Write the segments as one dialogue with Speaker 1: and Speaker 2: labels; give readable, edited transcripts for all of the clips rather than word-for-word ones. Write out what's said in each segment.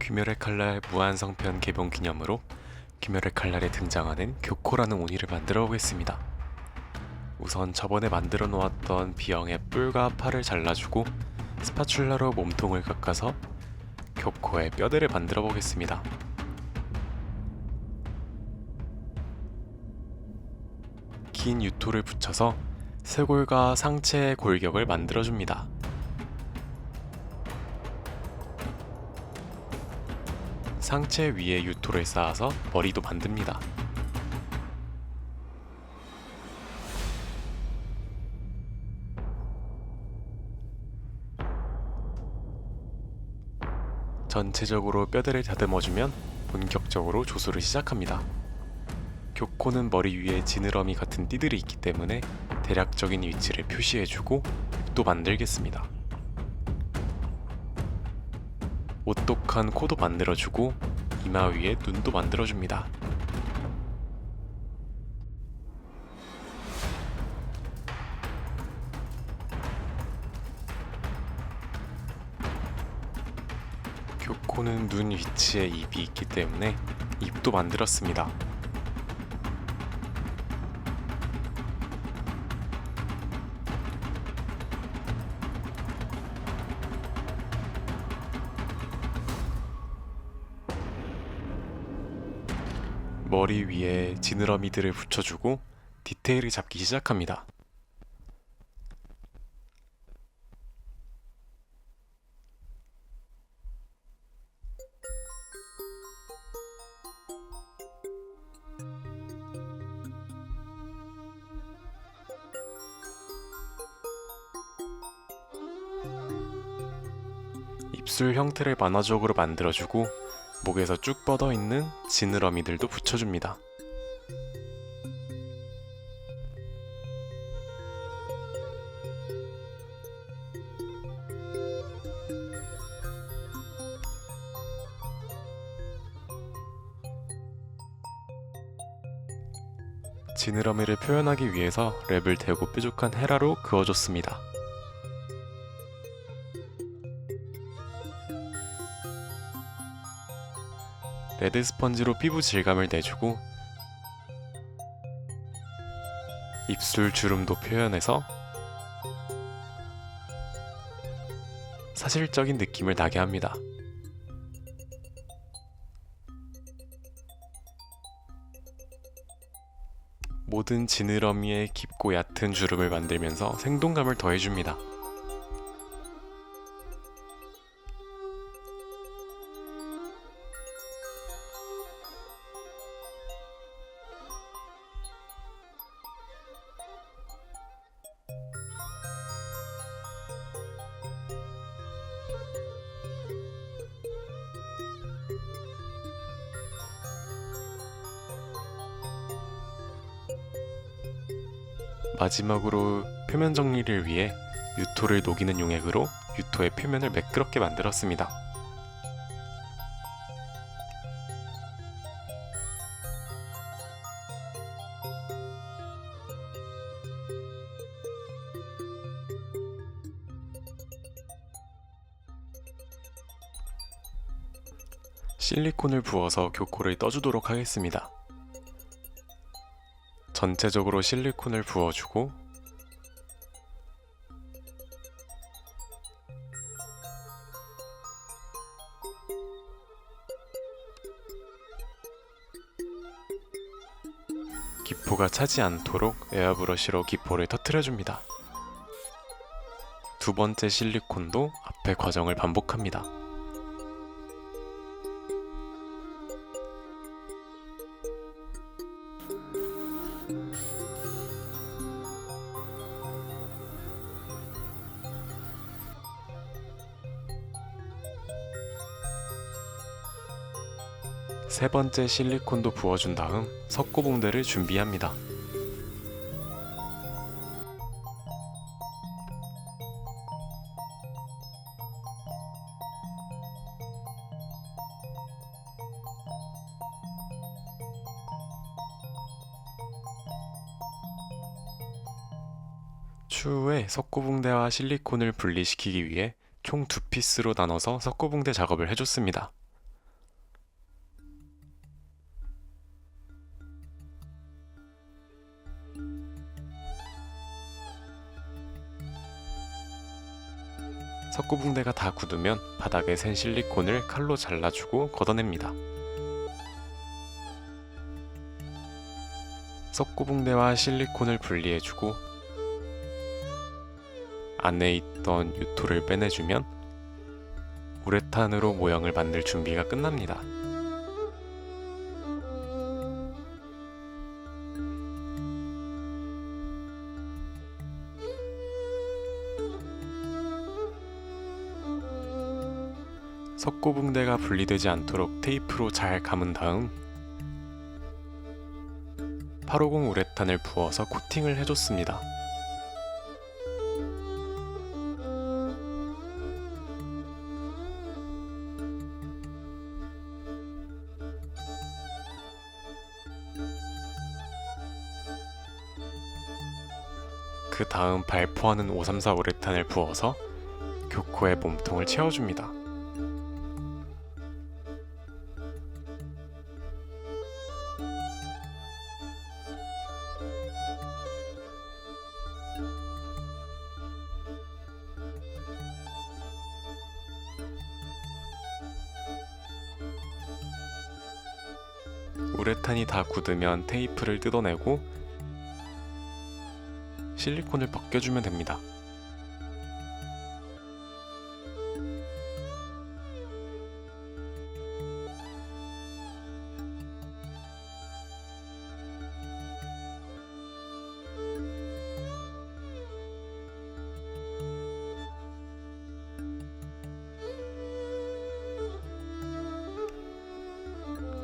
Speaker 1: 귀멸의 칼날 무한성편 개봉 기념으로 귀멸의 칼날에 등장하는 교코라는 오니를 만들어 보겠습니다. 우선 저번에 만들어 놓았던 비형의 뿔과 팔을 잘라주고 스파츌라로 몸통을 깎아서 교코의 뼈대를 만들어 보겠습니다. 긴 유토를 붙여서 쇄골과 상체의 골격을 만들어줍니다. 상체 위에 유토를 쌓아서 머리도 만듭니다. 전체적으로 뼈대를 다듬어주면 본격적으로 조수를 시작합니다. 교코는 머리 위에 지느러미 같은 띠들이 있기 때문에 대략적인 위치를 표시해주고 입도 만들겠습니다. 오똑한 코도 만들어주고 이마 위에 눈도 만들어줍니다. 교코는 눈 위치에 입이 있기 때문에 입도 만들었습니다. 머리 위에 지느러미들을 붙여주고 디테일을 잡기 시작합니다. 입술 형태를 만화적으로 만들어주고 목에서 쭉 뻗어있는 지느러미들도 붙여줍니다. 지느러미를 표현하기 위해서 랩을 대고 뾰족한 헤라로 그어줬습니다. 레드 스펀지로 피부 질감을 내주고 입술 주름도 표현해서 사실적인 느낌을 나게 합니다. 모든 지느러미에 깊고 얕은 주름을 만들면서 생동감을 더해줍니다. 마지막으로 표면 정리를 위해 유토를 녹이는 용액으로 유토의 표면을 매끄럽게 만들었습니다. 실리콘을 부어서 교코를 떠주도록 하겠습니다. 전체적으로 실리콘을 부어주고 기포가 차지 않도록 에어브러시로 기포를 터뜨려줍니다. 두 번째 실리콘도 앞의 과정을 반복합니다. 세 번째 실리콘도 부어준 다음 석고봉대를 준비합니다. 추후에 석고붕대와 실리콘을 분리시키기 위해 총 두 피스로 나눠서 석고붕대 작업을 해줬습니다. 석고붕대가 다 굳으면 바닥에 샌 실리콘을 칼로 잘라주고 걷어냅니다. 석고붕대와 실리콘을 분리해주고 안에 있던 유토를 빼내주면 우레탄으로 모형을 만들 준비가 끝납니다. 석고붕대가 분리되지 않도록 테이프로 잘 감은 다음 850 우레탄을 부어서 코팅을 해줬습니다. 그 다음 발포하는 534 우레탄을 부어서 교코의 몸통을 채워줍니다. 우레탄이 다 굳으면 테이프를 뜯어내고 실리콘을 벗겨주면 됩니다.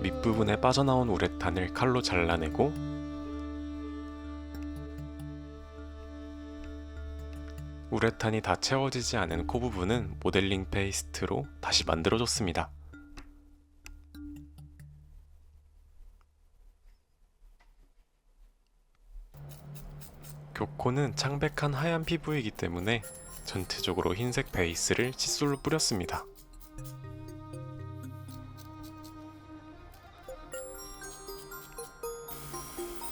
Speaker 1: 밑부분에 빠져나온 우레탄을 칼로 잘라내고 우레탄이 다 채워지지 않은 코 부분은 모델링 페이스트로 다시 만들어줬습니다. 교코는 창백한 하얀 피부이기 때문에 전체적으로 흰색 베이스를 칫솔로 뿌렸습니다.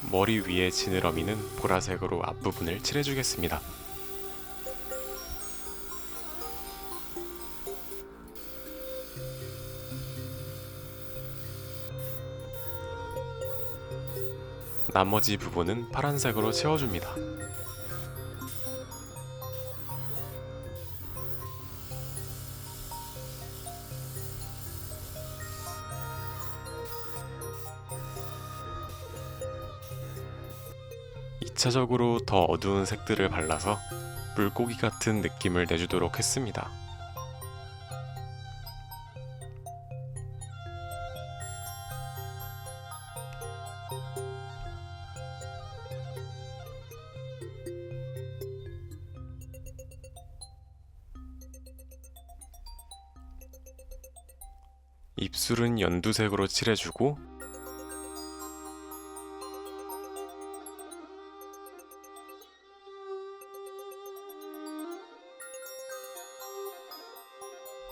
Speaker 1: 머리 위에 지느러미는 보라색으로 앞부분을 칠해주겠습니다. 나머지 부분은 파란색으로 채워줍니다. 이차적으로 더 어두운 색들을 발라서 물고기 같은 느낌을 내주도록 했습니다. 입술은 연두색으로 칠해주고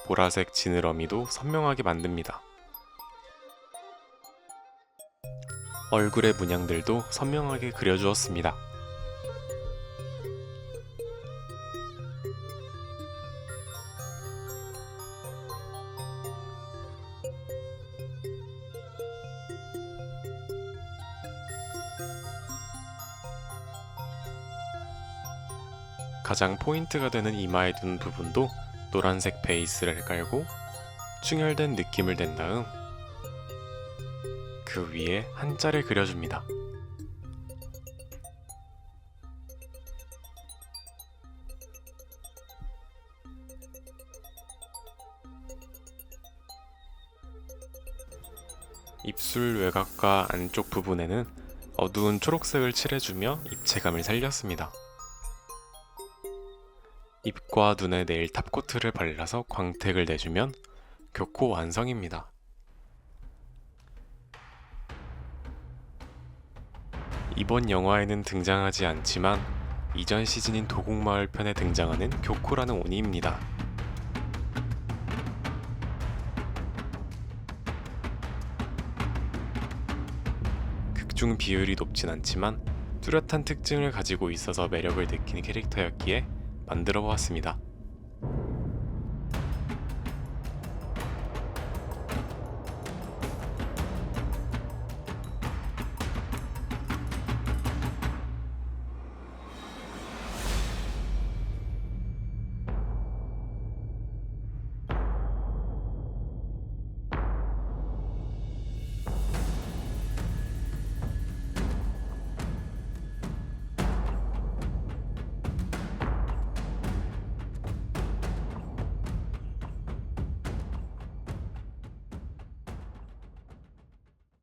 Speaker 1: 보라색 지느러미도 선명하게 만듭니다. 얼굴의 문양들도 선명하게 그려주었습니다. 가장 포인트가 되는 이마에 둔 부분도 노란색 베이스를 깔고 충혈된 느낌을 낸 다음 그 위에 한자를 그려줍니다. 입술 외곽과 안쪽 부분에는 어두운 초록색을 칠해주며 입체감을 살렸습니다. 입과 눈에 네일 탑코트를 발라서 광택을 내주면 교코 완성입니다. 이번 영화에는 등장하지 않지만 이전 시즌인 도곡마을 편에 등장하는 교코라는 오니입니다. 극중 비율이 높진 않지만 뚜렷한 특징을 가지고 있어서 매력을 느끼는 캐릭터였기에 만들어 보았습니다.